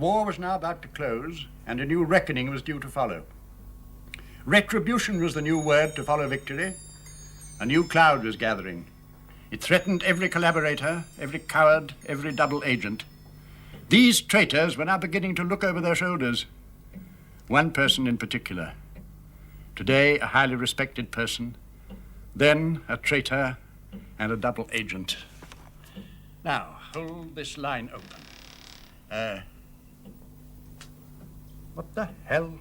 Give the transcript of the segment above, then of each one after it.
war was now about to close, and a new reckoning was due to follow. Retribution was the new word to follow victory. A new cloud was gathering. It threatened every collaborator, every coward, every double agent. These traitors were now beginning to look over their shoulders. One person in particular. Today, a highly respected person. Then, a traitor and a double agent. Now, hold this line open. What the hell?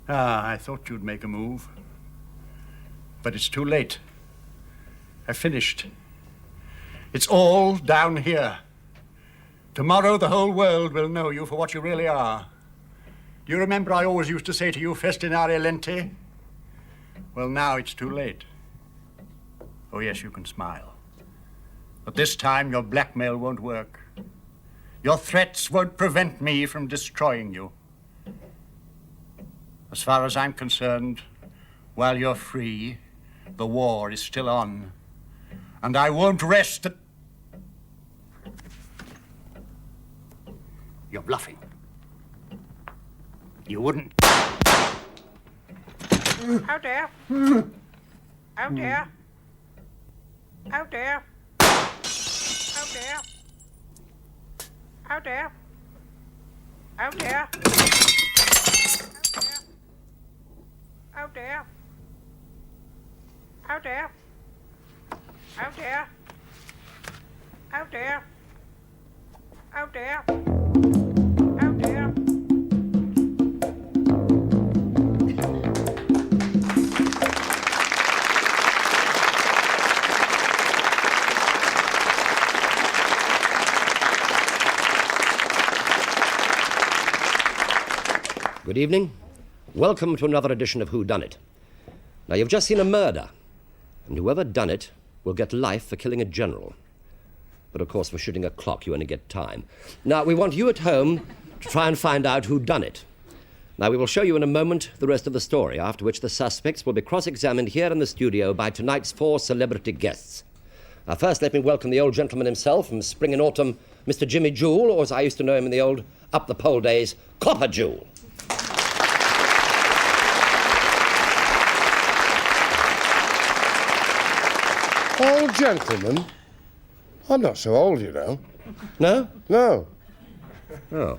I thought you'd make a move. But it's too late. I've finished. It's all down here. Tomorrow the whole world will know you for what you really are. Do you remember I always used to say to you, festinare lente? Well, now it's too late. Oh, yes, you can smile. But this time your blackmail won't work. Your threats won't prevent me from destroying you. As far as I'm concerned, while you're free, the war is still on. And I won't rest. You're bluffing. You wouldn't. Out there. Out there. Out there. Out there. Out there. Out there. Out there. Out there. Out there. Out there. Out there. Out there. Good evening. Welcome to another edition of Whodunnit. Now, you've just seen a murder, and whoever done it will get life for killing a general. But, of course, for shooting a clock, you only get time. Now, we want you at home to try and find out who done it. Now, we will show you in a moment the rest of the story, after which the suspects will be cross-examined here in the studio by tonight's 4 celebrity guests. Now, first, let me welcome the old gentleman himself from Spring and Autumn, Mr. Jimmy Jewel, or as I used to know him in the old up-the-pole days, Copper Jewel. Old gentleman? I'm not so old, you know. No? No. Oh. Well,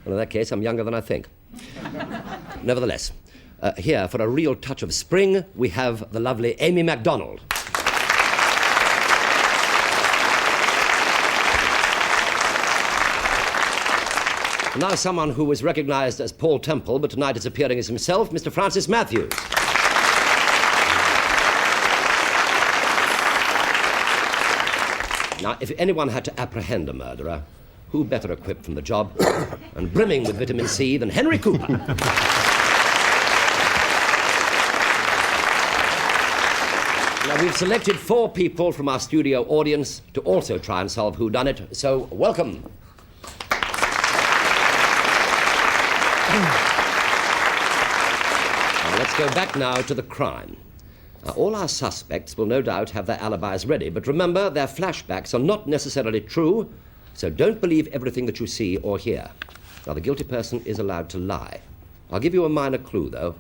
in that case, I'm younger than I think. Nevertheless, here, for a real touch of spring, we have the lovely Amy MacDonald. Now someone who was recognized as Paul Temple, but tonight is appearing as himself, Mr. Francis Matthews. Now, if anyone had to apprehend a murderer, who better equipped from the job and brimming with vitamin C than Henry Cooper? Now, we've selected 4 people from our studio audience to also try and solve whodunit, so welcome. Now, let's go back now to the crime. Now, all our suspects will no doubt have their alibis ready, but remember, their flashbacks are not necessarily true, so don't believe everything that you see or hear. Now, the guilty person is allowed to lie. I'll give you a minor clue, though.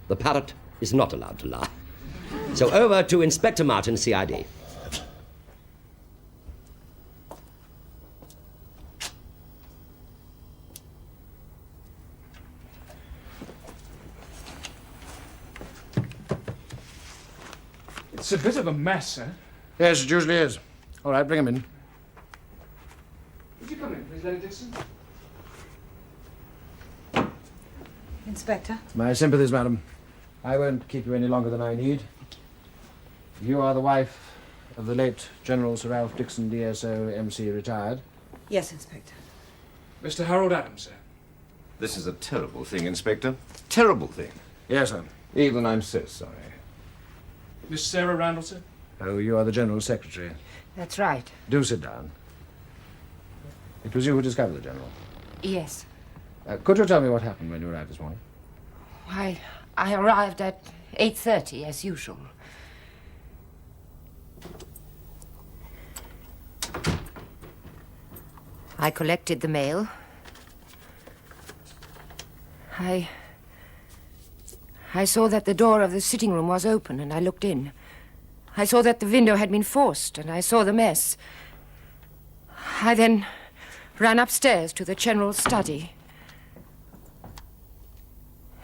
The parrot is not allowed to lie. So over to Inspector Martin, CID. It's a bit of a mess, sir. Yes, it usually is. All right, bring him in. Would you come in, please, Lady Dixon? Inspector? My sympathies, madam. I won't keep you any longer than I need. You are the wife of the late General Sir Ralph Dixon, DSO, MC, retired. Yes, Inspector. Mr. Harold Adams, sir. This is a terrible thing, Inspector. Terrible thing. Yes, sir. Even I'm so sorry. Miss Sarah Randall, sir. Oh, you are the General's secretary. That's right. Do sit down. It was you who discovered the General. Yes. Could you tell me what happened when you arrived this morning? I arrived at 8:30, as usual. I collected the mail. I saw that the door of the sitting room was open, and I looked in. I saw that the window had been forced, and I saw the mess. I then ran upstairs to the general's study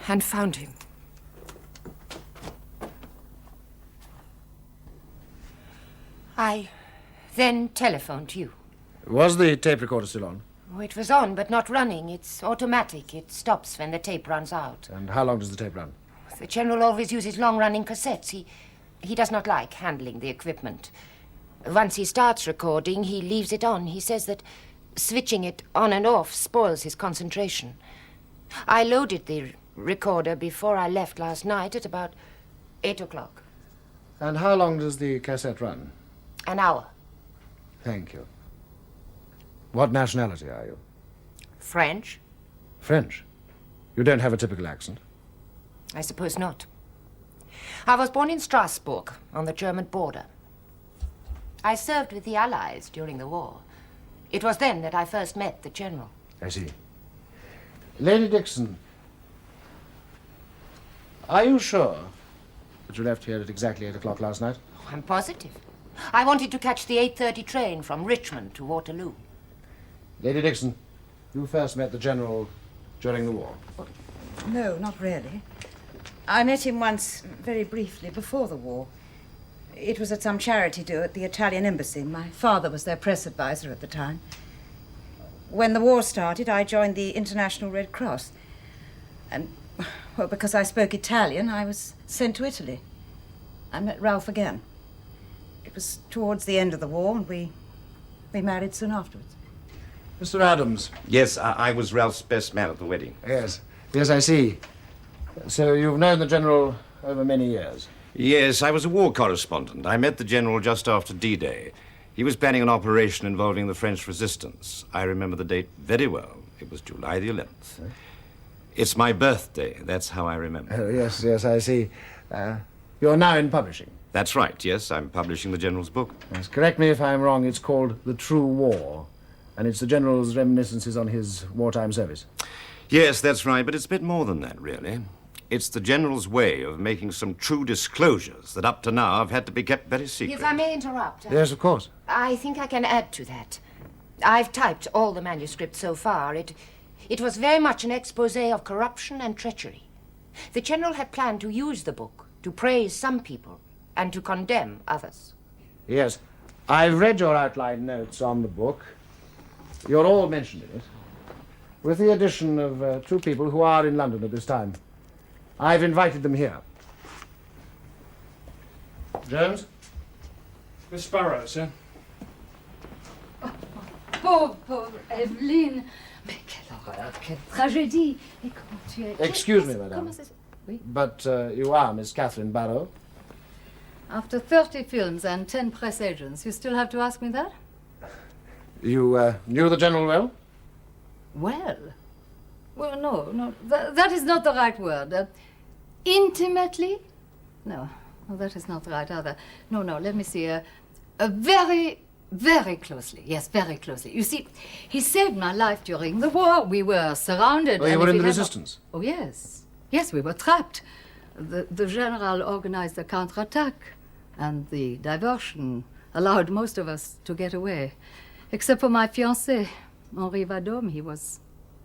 and found him. I then telephoned you. Was the tape recorder still on? Oh, it was on, but not running. It's automatic. It stops when the tape runs out. And how long does the tape run? The general always uses long-running cassettes. He does not like handling the equipment. Once he starts recording, he leaves it on. He says that switching it on and off spoils his concentration. I loaded the recorder before I left last night at about 8 o'clock. And how long does the cassette run? An hour. Thank you. What nationality are you? French? French? You don't have a typical accent? I suppose not. I was born in Strasbourg, on the German border. I served with the Allies during the war. It was then that I first met the general. I see. Lady Dixon, are you sure that you left here at exactly 8 o'clock last night? Oh, I'm positive. I wanted to catch the 8:30 train from Richmond to Waterloo. Lady Dixon, you first met the general during the war. No, not really. I met him once, very briefly, before the war. It was at some charity do at the Italian embassy. My father was their press advisor at the time. When the war started, I joined the International Red Cross. And, well, because I spoke Italian, I was sent to Italy. I met Ralph again. It was towards the end of the war, and we married soon afterwards. Mr. Adams. Yes, I was Ralph's best man at the wedding. Yes. Yes, I see. So you've known the general over many years? Yes, I was a war correspondent. I met the general just after D-Day. He was planning an operation involving the French resistance. I remember the date very well. It was July the 11th. It's my birthday. That's how I remember. Oh, yes, I see. You're now in publishing? That's right, yes. I'm publishing the general's book. Yes, correct me if I'm wrong. It's called The True War, and it's the general's reminiscences on his wartime service. Yes, that's right, but it's a bit more than that, really. It's the general's way of making some true disclosures that up to now have had to be kept very secret. If I may interrupt. Yes, of course. I think I can add to that. I've typed all the manuscripts so far. It was very much an expose of corruption and treachery. The general had planned to use the book to praise some people and to condemn others. Yes. I've read your outline notes on the book. You're all mentioned in it, with the addition of 2 people who are in London at this time. I've invited them here. Jones? Miss Sparrow, sir. Pauvre Evelyne. Mais quelle horreur, quelle tragédie. Et comment tu es... Excuse me, madame. Comment ça se... Oui? But you are Miss Catherine Barrow. After 30 films and 10 press agents, you still have to ask me that? You knew the general well? Well, no, that is not the right word. Intimately? No, that is not right either. No, let me see. Very, very closely. Yes, very closely. You see, he saved my life during the war. We were surrounded. Oh, you were in the resistance? Oh, yes. Yes, we were trapped. The general organized a counterattack, and the diversion allowed most of us to get away. Except for my fiancé, Henri Vadome. He was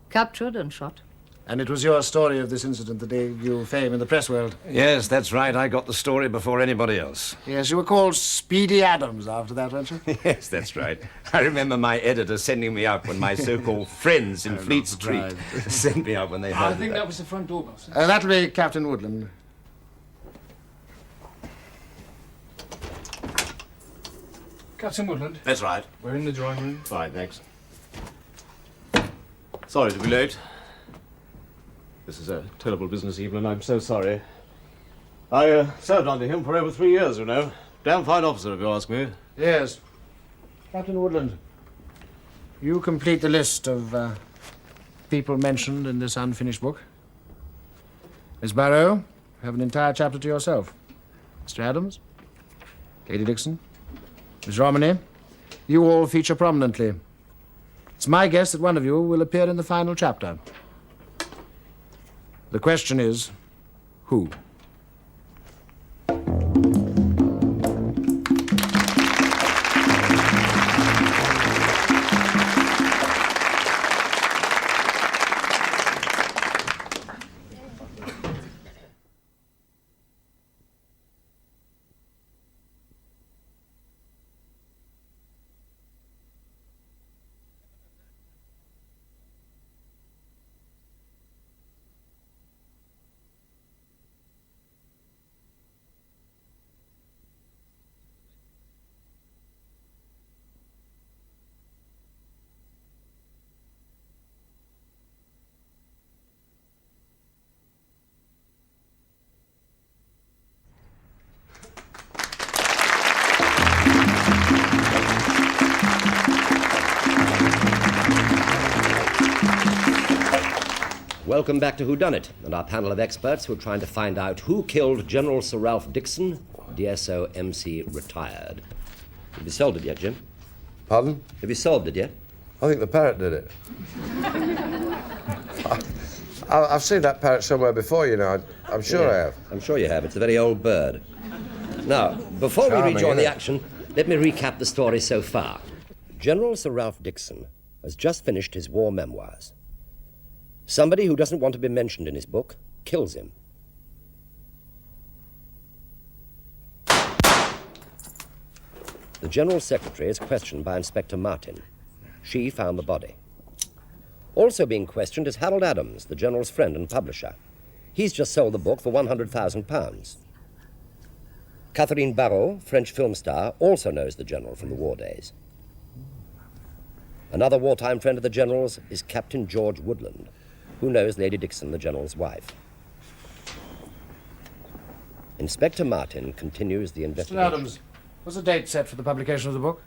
captured and shot. And it was your story of this incident that gave you fame in the press world. Yes, that's right. I got the story before anybody else. Yes, you were called Speedy Adams after that, weren't you? Yes, that's right. I remember my editor sending me out when my so-called friends in Fleet Street sent me out when they heard I think that was the front doorbell, sir. That'll be Captain Woodland. Captain Woodland. That's right. We're in the drawing room. Fine, thanks. Sorry to be late. This is a terrible business, Evelyn. I'm so sorry. I served under him for over 3 years, you know. Damn fine officer, if you ask me. Yes. Captain Woodland, you complete the list of people mentioned in this unfinished book. Miss Barrow, you have an entire chapter to yourself. Mr. Adams, Lady Dixon, Miss Romilly, you all feature prominently. It's my guess that one of you will appear in the final chapter. The question is, who? Welcome back to Whodunnit and our panel of experts who are trying to find out who killed General Sir Ralph Dixon, DSO MC retired. Have you solved it yet, Jim? Pardon? Have you solved it yet? I think the parrot did it. I've seen that parrot somewhere before, you know. I'm sure I have. I'm sure you have. It's a very old bird. Now, before we rejoin the action, let me recap the story so far. General Sir Ralph Dixon has just finished his war memoirs. Somebody who doesn't want to be mentioned in his book kills him. The General's secretary is questioned by Inspector Martin. She found the body. Also being questioned is Harold Adams, the General's friend and publisher. He's just sold the book for £100,000. Catherine Barrault, French film star, also knows the General from the war days. Another wartime friend of the General's is Captain George Woodland, who knows Lady Dixon, the General's wife. Inspector Martin continues the investigation. Mr. Adams, was the date set for the publication of the book?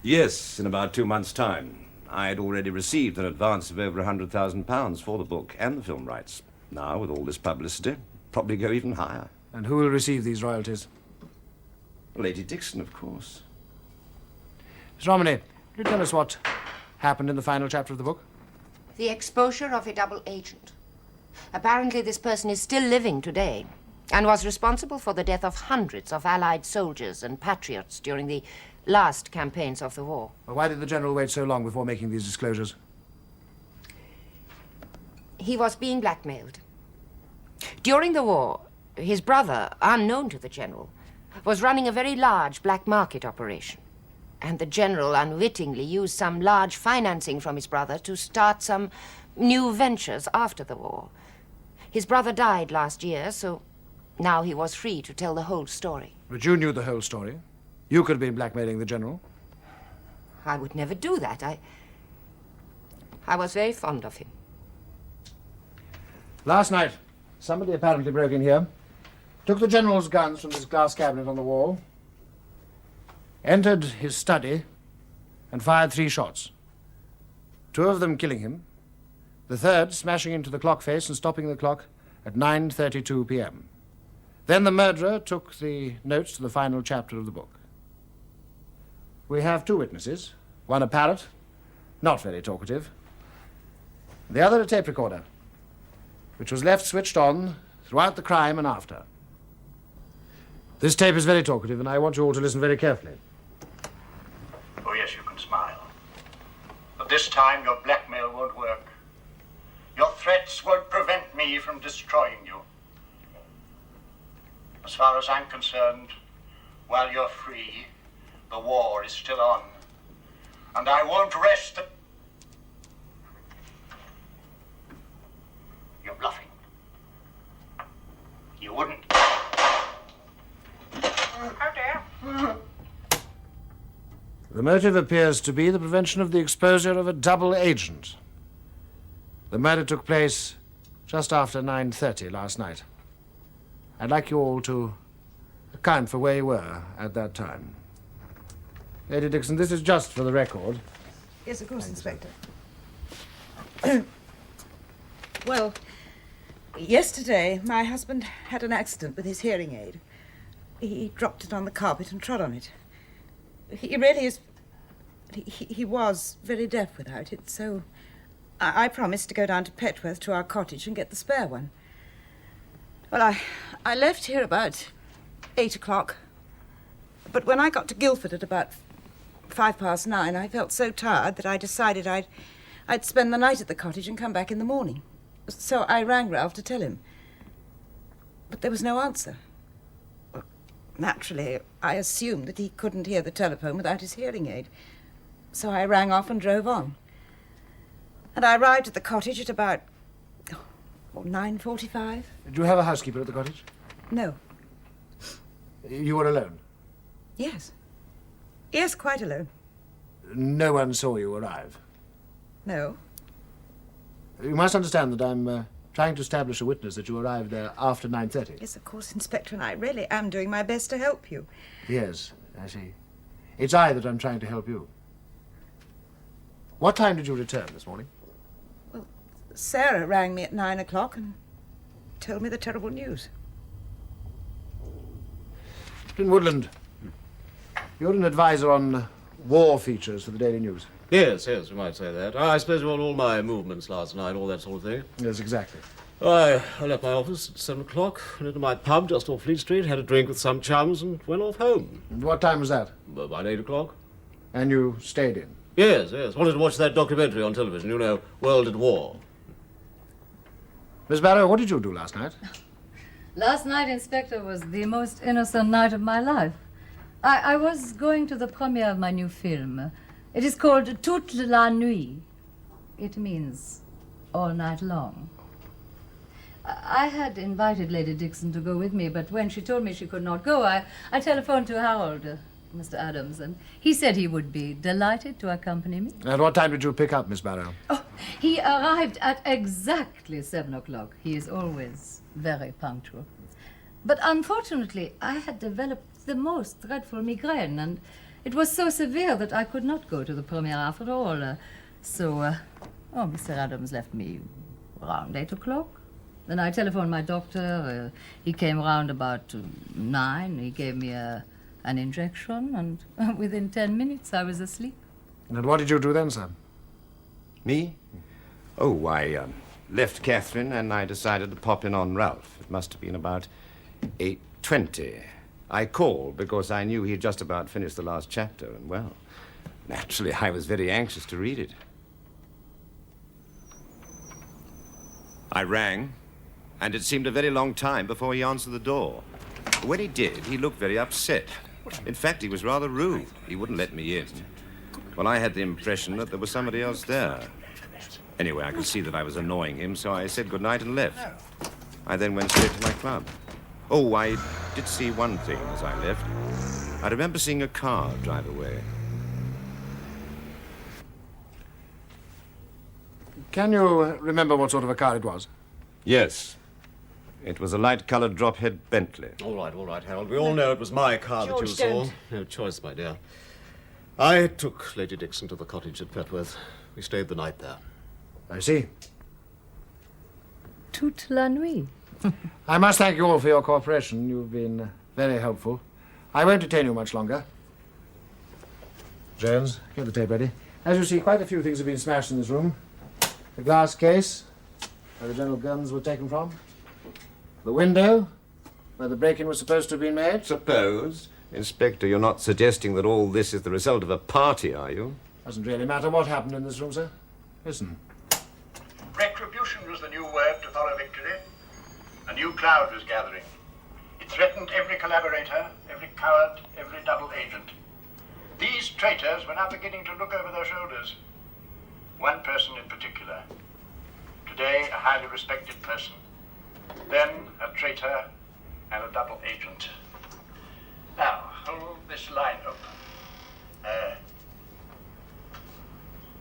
Yes, in about 2 months' time. I had already received an advance of over £100,000 for the book and the film rights. Now, with all this publicity, probably go even higher. And who will receive these royalties? Lady Dixon, of course. Miss Romilly, could you tell us what happened in the final chapter of the book? The exposure of a double agent. Apparently this person is still living today and was responsible for the death of hundreds of Allied soldiers and patriots during the last campaigns of the war. Well, why did the General wait so long before making these disclosures? He was being blackmailed. During the war, his brother, unknown to the General, was running a very large black market operation. And the General unwittingly used some large financing from his brother to start some new ventures after the war. His brother died last year, so now he was free to tell the whole story. But you knew the whole story. You could have been blackmailing the General. I would never do that. I was very fond of him. Last night, somebody apparently broke in here, took the General's guns from his glass cabinet on the wall, entered his study, and fired 3 shots. 2 of them killing him, the third smashing into the clock face and stopping the clock at 9:32 p.m. Then the murderer took the notes to the final chapter of the book. We have 2 witnesses, one a parrot, not very talkative, the other a tape recorder, which was left switched on throughout the crime and after. This tape is very talkative, and I want you all to listen very carefully. Oh, yes, you can smile. But this time your blackmail won't work. Your threats won't prevent me from destroying you. As far as I'm concerned, while you're free, the war is still on. And I won't rest the... You're bluffing. You wouldn't... Out there. The motive appears to be the prevention of the exposure of a double agent. The murder took place just after 9:30 last night. I'd like you all to account for where you were at that time. Lady Dixon, this is just for the record. Yes, of course, Inspector. Well, yesterday my husband had an accident with his hearing aid. He dropped it on the carpet and trod on it. He really is But he was very deaf without it, so I promised to go down to Petworth to our cottage and get the spare one. Well, I left here about 8 o'clock. But when I got to Guildford at about 9:05, I felt so tired that I decided I'd spend the night at the cottage and come back in the morning. So I rang Ralph to tell him. But there was no answer. Well, naturally, I assumed that he couldn't hear the telephone without his hearing aid. So I rang off and drove on. And I arrived at the cottage at about 9:45. Did you have a housekeeper at the cottage? No. You were alone? Yes. Yes, quite alone. No one saw you arrive? No. You must understand that I'm trying to establish a witness that you arrived there after 9:30. Yes, of course, Inspector, and I really am doing my best to help you. Yes, I see. It's I that I'm trying to help you. What time did you return this morning? Well, Sarah rang me at 9 o'clock and told me the terrible news. In Woodland, you're an advisor on war features for the Daily News. Yes, you might say that. I suppose you want all my movements last night, all that sort of thing. Yes, exactly. I left my office at 7 o'clock, went into my pub just off Fleet Street, had a drink with some chums, and went off home. And what time was that? About 8 o'clock. And you stayed in? Yes. Wanted to watch that documentary on television, you know, World at War. Miss Barrow, what did you do last night? Last night, Inspector, was the most innocent night of my life. I was going to the premiere of my new film. It is called Toute la nuit. It means all night long. I had invited Lady Dixon to go with me, but when she told me she could not go, I telephoned to Harold, Mr. Adams, and he said he would be delighted to accompany me. At what time did you pick up Miss Barrow? Oh, he arrived at exactly 7 o'clock. He is always very punctual. But unfortunately, I had developed the most dreadful migraine, and it was so severe that I could not go to the premiere after all. So Mr. Adams left me around 8 o'clock. Then I telephoned my doctor. He came around about 9. He gave me an injection, and within 10 minutes I was asleep. And what did you do then, sir? Me? Oh, I left Catherine and I decided to pop in on Ralph. It must have been about 8:20. I called because I knew he'd just about finished the last chapter, and, well, naturally I was very anxious to read it. I rang, and it seemed a very long time before he answered the door. When he did, he looked very upset. In fact, he was rather rude. He wouldn't let me in. Well, I had the impression that there was somebody else there. Anyway, I could see that I was annoying him, so I said goodnight and left. I then went straight to my club. Oh, I did see one thing as I left. I remember seeing a car drive away. Can you remember what sort of a car it was? Yes. It was a light-colored drop-head Bentley. All right, Harold. We all know it was my car that you George, saw. don't. No choice, my dear. I took Lady Dixon to the cottage at Petworth. We stayed the night there. I see. Toute la nuit. I must thank you all for your cooperation. You've been very helpful. I won't detain you much longer. Jones, get the tape ready. As you see, quite a few things have been smashed in this room. The glass case, where the general guns were taken from. The window, where the break-in was supposed to have been made. Suppose? Inspector, you're not suggesting that all this is the result of a party, are you? Doesn't really matter what happened in this room, sir. Listen. Retribution was the new word to follow victory. A new cloud was gathering. It threatened every collaborator, every coward, every double agent. These traitors were now beginning to look over their shoulders. One person in particular. Today, a highly respected person. Then, a traitor and a double agent. Now, hold this line open.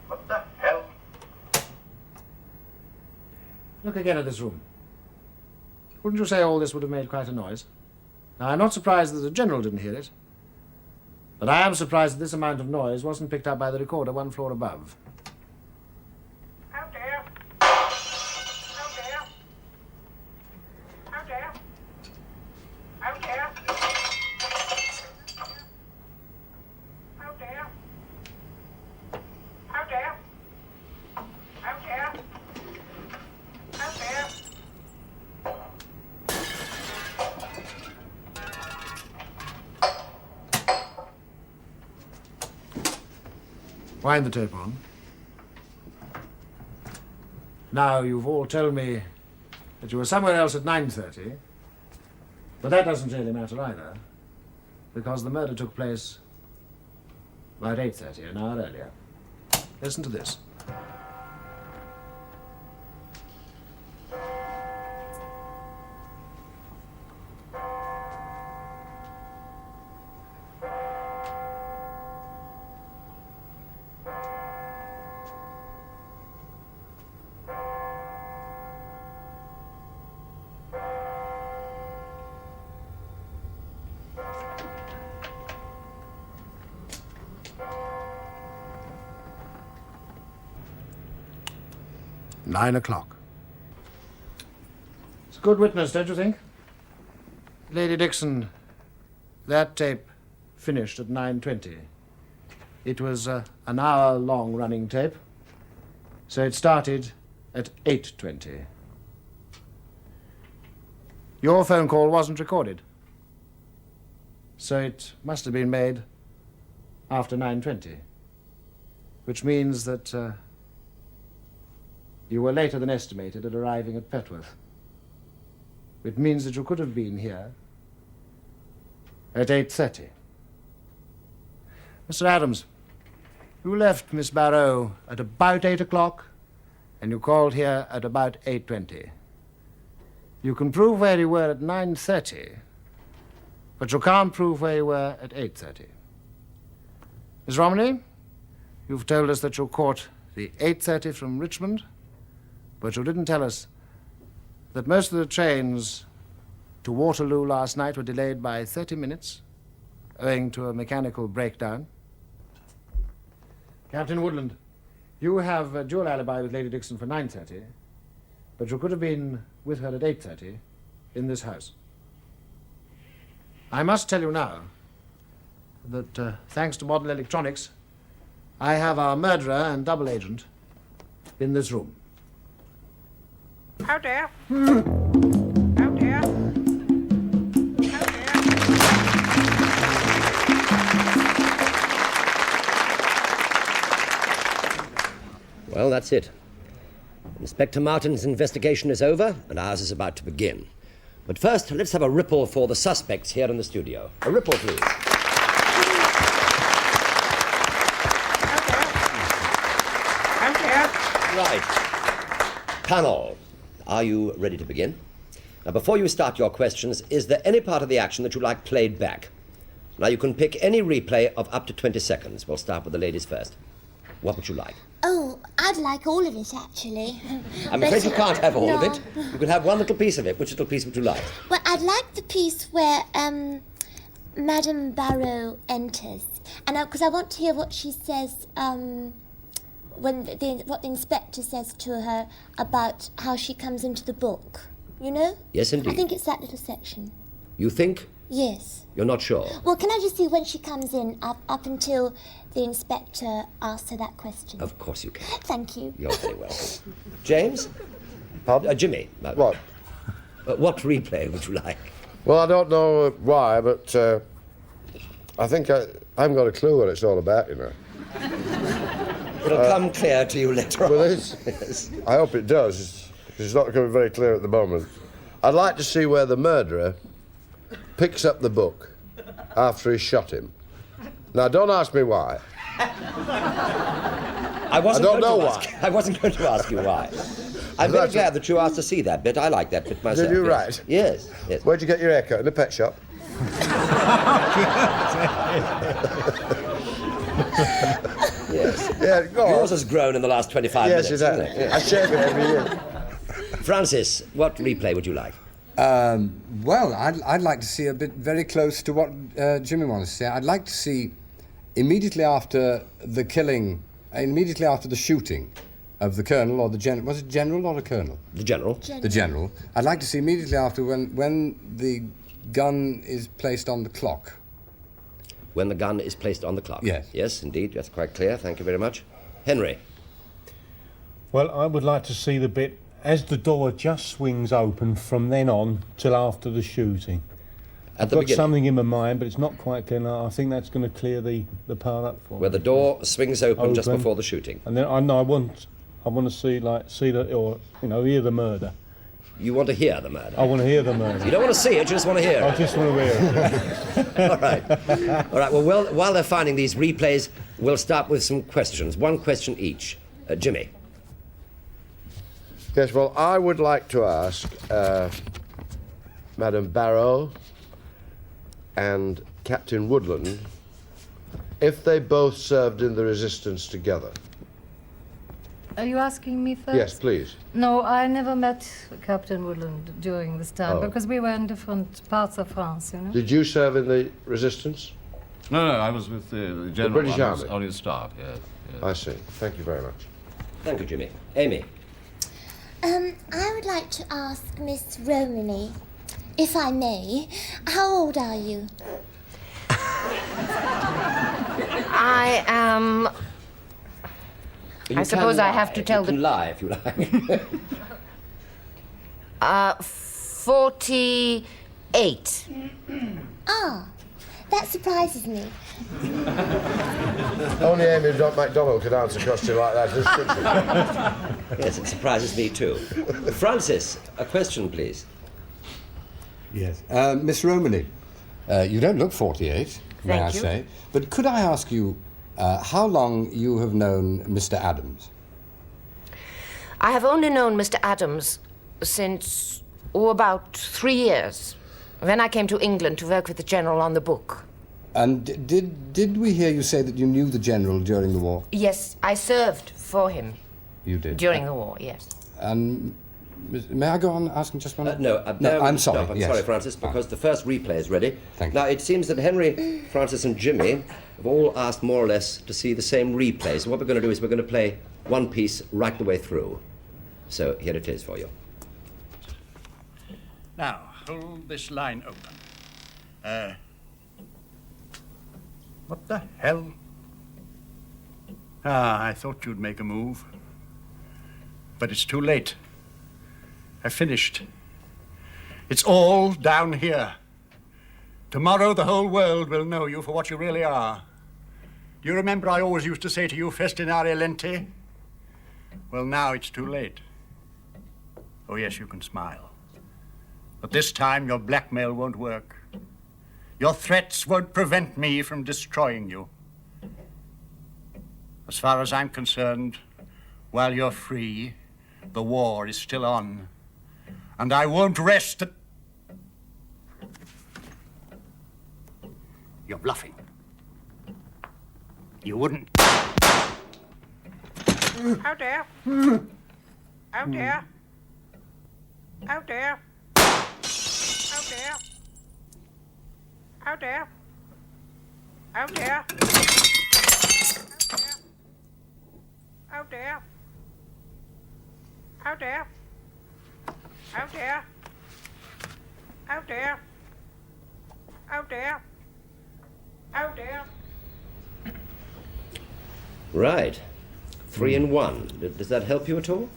What the hell? Look again at this room. Wouldn't you say all this would have made quite a noise? Now, I'm not surprised that the General didn't hear it. But I am surprised that this amount of noise wasn't picked up by the recorder one floor above. How dare! How dare! How dare! How dare! How dare! Wind the tape on. Now, you've all told me that you were somewhere else at 9:30, but that doesn't really matter either, because the murder took place about 8:30, an hour earlier. Listen to this. Nine o'clock. It's a good witness, don't you think? Lady Dixon, that tape finished at 9:20. It was an hour-long running tape, so it started at 8:20. Your phone call wasn't recorded, so it must have been made after 9:20, which means that you were later than estimated at arriving at Petworth. It means that you could have been here at 8:30. Mr. Adams, you left Miss Barrow at about 8 o'clock, and you called here at about 8:20. You can prove where you were at 9:30, but you can't prove where you were at 8:30. Miss Romney, you've told us that you caught the 8:30 from Richmond, but you didn't tell us that most of the trains to Waterloo last night were delayed by 30 minutes, owing to a mechanical breakdown. Captain Woodland, you have a dual alibi with Lady Dixon for 9:30, but you could have been with her at 8:30 in this house. I must tell you now that, thanks to modern electronics, I have our murderer and double agent in this room. How dare? How dare? How dare? Well, that's it. Inspector Martin's investigation is over, and ours is about to begin. But first, let's have a ripple for the suspects here in the studio. A ripple, please. How dare? Right. Panel, are you ready to begin? Now, before you start your questions, is there any part of the action that you like played back? Now, you can pick any replay of up to 20 seconds. We'll start with the ladies first. What would you like? Oh, I'd like all of it, actually. I'm afraid you can't have all of it. You can have one little piece of it. Which little piece would you like? Well, I'd like the piece where Madame Barrow enters. And because I want to hear what she says, what the inspector says to her about how she comes into the book. You know? Yes, indeed. I think it's that little section. You think? Yes. You're not sure? Well, can I just see when she comes in, up until the inspector asks her that question? Of course you can. Thank you. You're very welcome. James? Pardon? Jimmy? What? What replay would you like? Well, I don't know why, but I think I haven't got a clue what it's all about, you know. It'll come clear to you later on. Well, yes. I hope it does. It's not coming very clear at the moment. I'd like to see where the murderer picks up the book after he's shot him. Now, don't ask me why. I wasn't don't going know to ask. I wasn't going to ask you why. I'm very glad that you asked to see that bit. I like that bit myself. Did you? Yes. Right. Yes, yes. Where'd you get your haircut? In a pet shop? Yes. Yeah, go on. Yours has grown in the last 25 minutes. Yes, it has. Hasn't it? I shave it every year. Francis, what replay would you like? Well, I'd like to see a bit very close to what Jimmy wants to say. I'd like to see immediately after the killing, immediately after the shooting of the colonel or the general. Was it general or a colonel? The general. The general. I'd like to see immediately after when the gun is placed on the clock. When the gun is placed on the clock? Yes. Yes, indeed. That's quite clear. Thank you very much. Henry. Well, I would like to see the bit as the door just swings open from then on till after the shooting. At I've the got beginning. something in my mind, but it's not quite clear now. I think that's going to clear the part up for me. Where the door swings open just before the shooting. And then I want to see the, or hear the murder. You want to hear the murder? I want to hear the murder. You don't want to see it, you just want to hear it. I just want to hear it. All right. Well, while they're finding these replays, we'll start with some questions. One question each. Jimmy. Yes, well, I would like to ask Madame Barrow and Captain Woodland if they both served in the resistance together. Are you asking me first? Yes, please. No, I never met Captain Woodland during this time Oh. because we were in different parts of France, you know. Did you serve in the resistance? No, I was with the general. British I was Army? on his staff, yes. I see. Thank you very much. Thank you, Jimmy. Amy. I would like to ask Miss Romany, if I may, how old are you? I am... I suppose I have to tell you can lie if you like. 48. Ah, that surprises me. Only Amy MacDonald could answer a question like that, couldn't she? Yes, it surprises me too. Francis, a question, please. Yes. Miss Romany, you don't look 48, may Thank I you. say. But could I ask you how long you have known Mr. Adams? I have only known Mr. Adams since, about 3 years, when I came to England to work with the General on the book. And did we hear you say that you knew the General during the war? Yes, I served for him You did. during the war, yes. And may I go on asking just one? No, I'm sorry. I'm yes. sorry, Francis, because the first replay is ready. Thank Now, it seems that Henry, Francis, and Jimmy have all asked more or less to see the same replay. So what we're going to do is we're going to play one piece right the way through. So here it is for you. Now, hold this line open. What the hell? I thought you'd make a move. But it's too late. I've finished. It's all down here. Tomorrow the whole world will know you for what you really are. Do you remember I always used to say to you, festinare lente? Well, now it's too late. Oh, yes, you can smile. But this time your blackmail won't work. Your threats won't prevent me from destroying you. As far as I'm concerned, while you're free, the war is still on. And I won't rest at... You're bluffing. You wouldn't... Out there. Out there. Out there. Out there. Out there. Out there. Out there. Out there. Out there. Out there. Out there. Out there. Right. 3 in 1. Does that help you at all?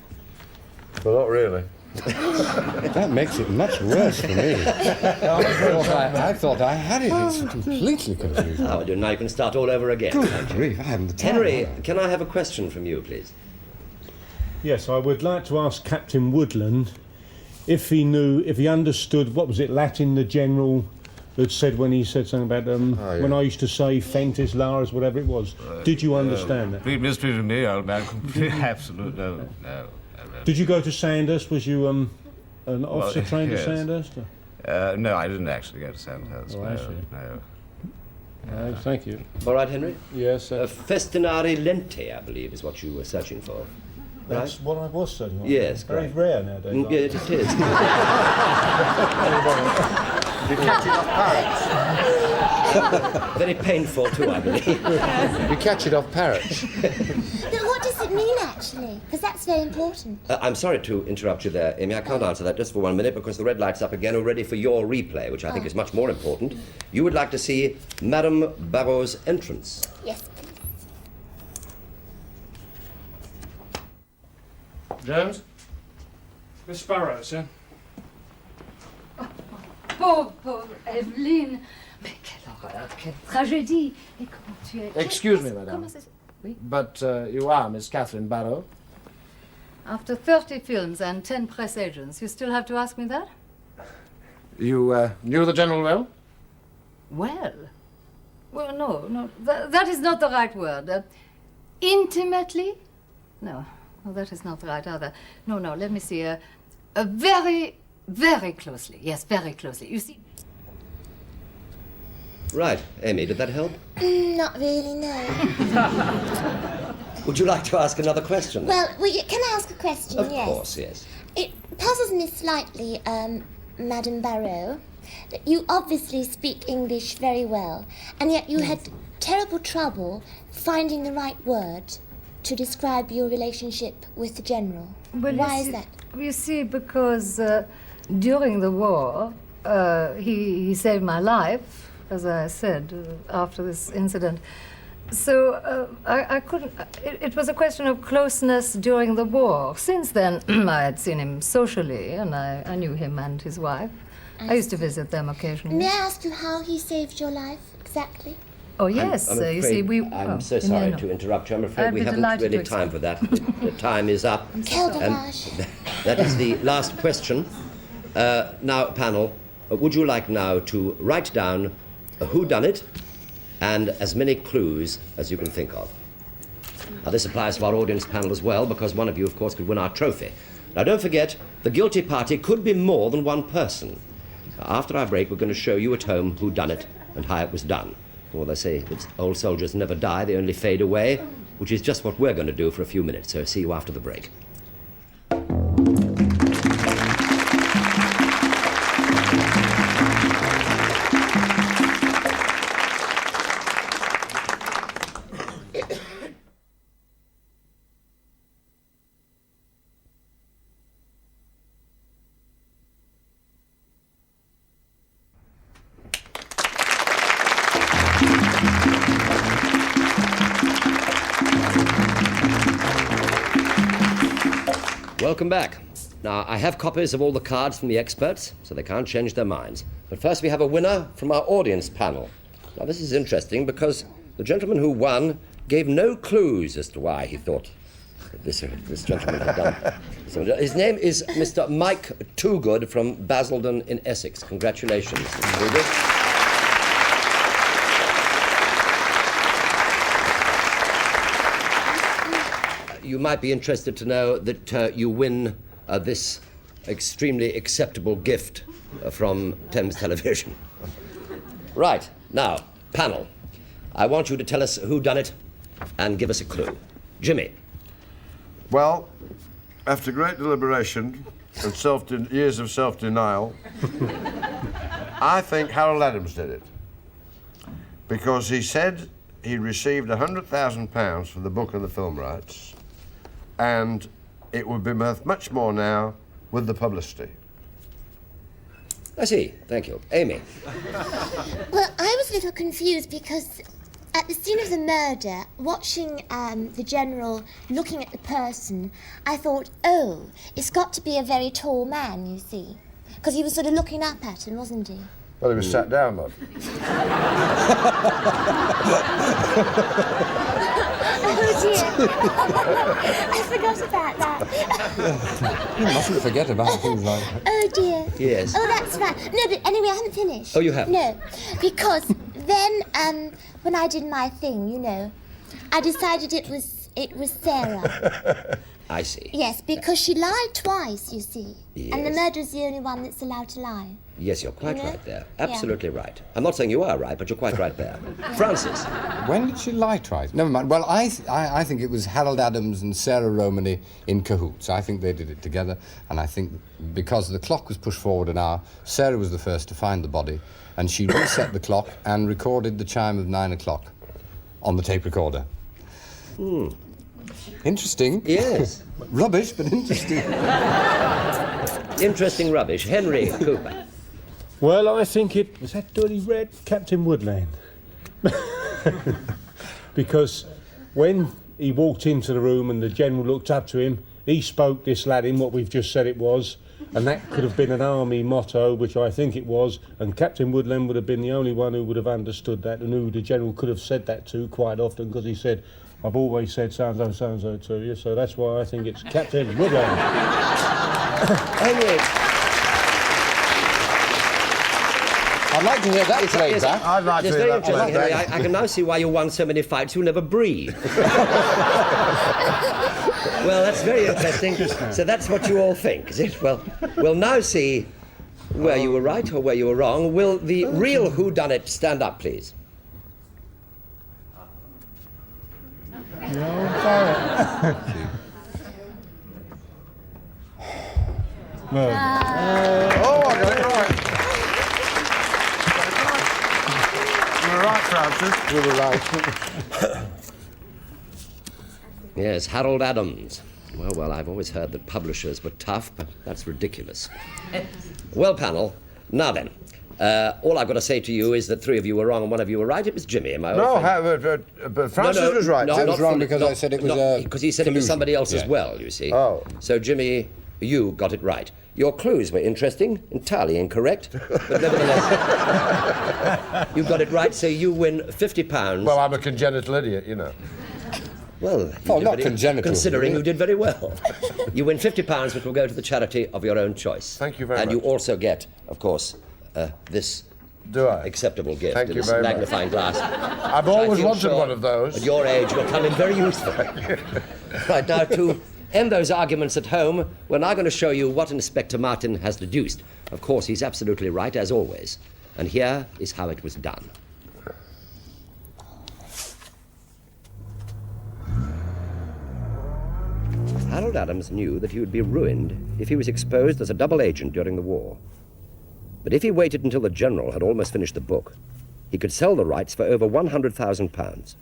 Well, not really. That makes it much worse for me. I thought I had it. It's completely confused. Oh, now you can start all over again. Good grief, I haven't the time. Henry, can I have a question from you, please? Yes, I would like to ask Captain Woodland if he understood, what was it, Latin, the General had said when he said something about when I used to say Fentis, Laras, whatever it was. Did you understand that? Complete mystery to me, old man. Complete, absolute, no. Did you go to Sandhurst? Was you an officer trained yes. at Sandhurst? No, I didn't actually go to Sandhurst. Oh, I see. No. Thank you. All right, Henry? Yes. Festinare lente, I believe, is what you were searching for. That's what I was searching for. Yes, Very correct. rare nowadays. Yeah, it is. You catch it off parrots. Very painful too, I believe. You catch it off parrots. But what does it mean, actually? Because that's very important. I'm sorry to interrupt you there, Amy. I can't answer that just for 1 minute because the red light's up again. We're ready for your replay, which I think is much more important. You would like to see Madame Barrow's entrance. Yes, please. Jones? Miss Sparrow, sir. pauvre Evelyne. Mais quelle horreur, quelle tragédie. Et comment tu es... Excuse me, madame. Comment c'est... Oui? But you are Miss Catherine Barrow. After 30 films and 10 press agents, you still have to ask me that? You knew the General well? Well? Well, no, that is not the right word. Intimately? No, that is not right either. No, let me see. Very, very closely. Yes, very closely. You see... Right. Amy, did that help? Not really, no. Would you like to ask another question? Well, can I ask a question? Of Yes. course, yes. It puzzles me slightly, Madame Barrow, that you obviously speak English very well, and yet you had terrible trouble finding the right word to describe your relationship with the General. Well, Why is that? You see, because during the war, he saved my life, as I said, after this incident. So I couldn't... It was a question of closeness during the war. Since then, I had seen him socially, and I knew him and his wife. I used to visit them occasionally. May I ask you how he saved your life, exactly? Oh, yes. I'm afraid, you see, I'm so sorry to interrupt you. I'm afraid I'd we be haven't delighted really to time for that. The time is up. That is the last question. Now, panel, would you like now to write down a whodunit and as many clues as you can think of? Now, this applies to our audience panel as well, because one of you, of course, could win our trophy. Now, don't forget, the guilty party could be more than one person. Now, after our break, we're going to show you at home who done it and how it was done. Well, they say that old soldiers never die, they only fade away, which is just what we're going to do for a few minutes. So see you after the break. Welcome back. Now, I have copies of all the cards from the experts, so they can't change their minds. But first we have a winner from our audience panel. Now, this is interesting because the gentleman who won gave no clues as to why he thought that this gentleman had done. So his name is Mr. Mike Toogood from Basildon in Essex. Congratulations, Mr. Toogood. You might be interested to know that you win this extremely acceptable gift from Thames Television. Right, now, panel, I want you to tell us who done it and give us a clue. Jimmy. Well, after great deliberation and years of self-denial, I think Harold Adams did it. Because he said he received £100,000 for the book and the film rights, and it would be worth much more now with the publicity. I see. Thank you. Amy. Well, I was a little confused because at the scene of the murder, watching the General looking at the person, I thought, oh, it's got to be a very tall man, you see. Because he was sort of looking up at him, wasn't he? Well, he was sat down, Mud. Oh, dear. I forgot about that. You mustn't forget about things like that. Oh, dear. Yes. Oh, that's right. No, but anyway, I haven't finished. Oh, you haven't? No, because then, when I did my thing, you know, I decided it was Sarah. I see. Yes, because she lied twice, you see. Yes. And the murderer's the only one that's allowed to lie. Yes, you're quite You know? right there. Absolutely right. I'm not saying you are right, but you're quite right there. Francis. When did she lie twice? Never mind. Well, I think it was Harold Adams and Sarah Romany in cahoots. I think they did it together, and I think because the clock was pushed forward an hour, Sarah was the first to find the body, and she reset the clock and recorded the chime of 9 o'clock on the tape recorder. Hmm. Interesting. Yes. Rubbish, but interesting. Interesting rubbish. Henry Cooper. Well, I think it was that dirty red Captain Woodland. Because when he walked into the room and the General looked up to him, he spoke this Latin, what we've just said it was, and that could have been an army motto, which I think it was, and Captain Woodland would have been the only one who would have understood that, and who the general could have said that to quite often, because he said, I've always said so-and-so to you, so that's why I think it's Captain Woodland. Anyway, I'd like to hear that played back. I'd like to it's hear very that played interesting, Henry. back. I can now see why you won so many fights. You never breathe. Well, that's very interesting. So that's what you all think, is it? Well, we'll now see where you were right or where you were wrong. Will the real whodunit stand up, please? Oh, I got it right. You're right, Francis. You were right. Yes, Harold Adams. Well, I've always heard that publishers were tough, but that's ridiculous. Well, panel, now then. All I've got to say to you is that three of you were wrong and one of you were right. It was Jimmy, am I but Francis was right. I was wrong because I said it was because he said it was somebody else as well, you see. Oh. So, Jimmy, you got it right. Your clues were interesting, entirely incorrect, but nevertheless, you got it right, so you win £50. Well, I'm a congenital idiot, you know. Well, not congenital. Considering you did very well. You win £50, which will go to the charity of your own choice. Thank you very much. And you also get, of course, this acceptable gift. Thank you this very much. magnifying glass. I've always wanted one of those. At your age, will come in very useful. Right, now, to end those arguments at home, we're now going to show you what Inspector Martin has deduced. Of course, he's absolutely right, as always. And here is how it was done. Harold Adams knew that he would be ruined if he was exposed as a double agent during the war. But if he waited until the general had almost finished the book, he could sell the rights for over £100,000.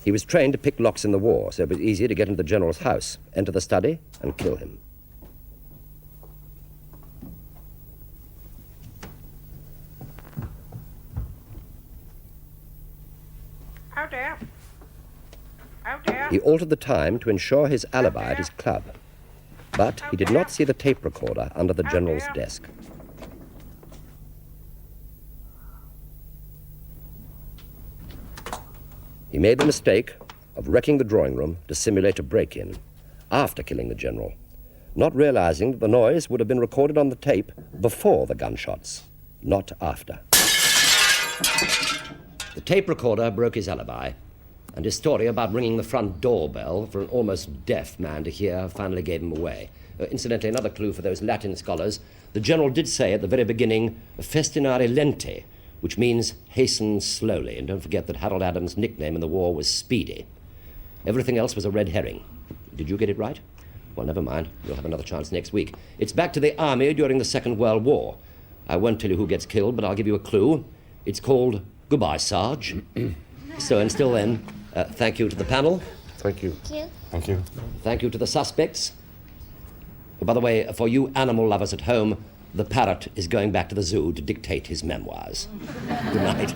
He was trained to pick locks in the war, so it was easy to get into the general's house, enter the study, and kill him. Out there. Out there. He altered the time to ensure his alibi at his club, but he did not see the tape recorder under the general's desk. He made the mistake of wrecking the drawing room to simulate a break-in after killing the general, not realizing that the noise would have been recorded on the tape before the gunshots, not after. The tape recorder broke his alibi, and his story about ringing the front doorbell for an almost deaf man to hear finally gave him away. Incidentally, another clue for those Latin scholars, the general did say at the very beginning, festinare lente, which means hasten slowly. And don't forget that Harold Adams' nickname in the war was Speedy. Everything else was a red herring. Did you get it right? Well, never mind. You'll have another chance next week. It's back to the army during the Second World War. I won't tell you who gets killed, but I'll give you a clue. It's called Goodbye, Sarge. So until then, thank you to the panel. Thank you. Thank you. Thank you. Thank you to the suspects. Oh, by the way, for you animal lovers at home, the parrot is going back to the zoo to dictate his memoirs. Good night.